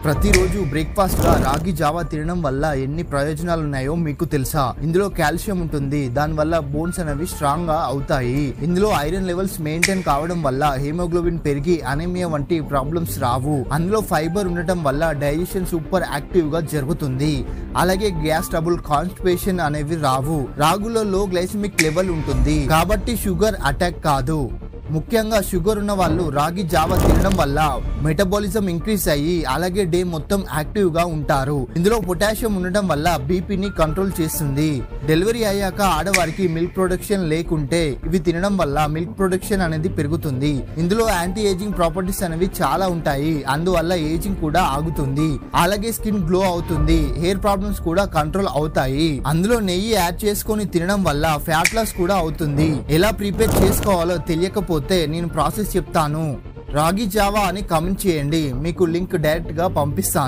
ప్రతిరోజు బ్రేక్ఫాస్ట్ గా రాగి జావా తినడం వల్ల ఎన్ని ప్రయోజనాలు ఉన్నాయో మీకు తెలుసా? ఇందులో కాల్షియం ఉంటుంది, దాని వల్ల బోన్స్ అనేవి స్ట్రాంగ్ గా అవుతాయి. ఇందులో ఐరన్ లెవెల్స్ మెయింటైన్ కావడం వల్ల హీమోగ్లోబిన్ పెరిగి అనీమియా వంటి ప్రాబ్లమ్స్ రావు. అందులో ఫైబర్ ఉండటం వల్ల డైజెషన్ సూపర్ యాక్టివ్ గా జరుగుతుంది. అలాగే గ్యాస్ ట్రబుల్, కాన్స్టిపేషన్ అనేవి రావు. రాగులో లో గ్లైసెమిక్ లెవెల్ ఉంటుంది కాబట్టి షుగర్ అటాక్ కాదు. ముఖ్యంగా షుగర్ ఉన్న వాళ్ళు రాగి జావా తినడం వల్ల మెటబాలిజం ఇంక్రీజ్ అయ్యి అలాగే డే మొత్తం యాక్టివ్ గా ఉంటారు. ఇందులో పొటాషియం ఉండడం వల్ల బీపీని కంట్రోల్ చేస్తుంది. డెలివరీ అయ్యాక ఆడవారికి మిల్క్ ప్రొడక్షన్ లేకుంటే ఇవి తినడం వల్ల మిల్క్ ప్రొడక్షన్ అనేది పెరుగుతుంది. ఇందులో యాంటీ ఏజింగ్ ప్రాపర్టీస్ అనేవి చాలా ఉంటాయి, అందువల్ల ఏజింగ్ కూడా ఆగుతుంది. అలాగే స్కిన్ గ్లో అవుతుంది, హెయిర్ ప్రాబ్లమ్స్ కూడా కంట్రోల్ అవుతాయి. అందులో నెయ్యి యాడ్ చేసుకొని తినడం వల్ల ఫ్యాట్ లాస్ కూడా అవుతుంది. ఎలా ప్రిపేర్ చేసుకోవాలో తెలియకపోతే నేను ప్రాసెస్ చెప్తాను. రాగి జావా అని కామెంట్ చేయండి, మీకు లింక్ డైరెక్ట్ గా పంపిస్తాను.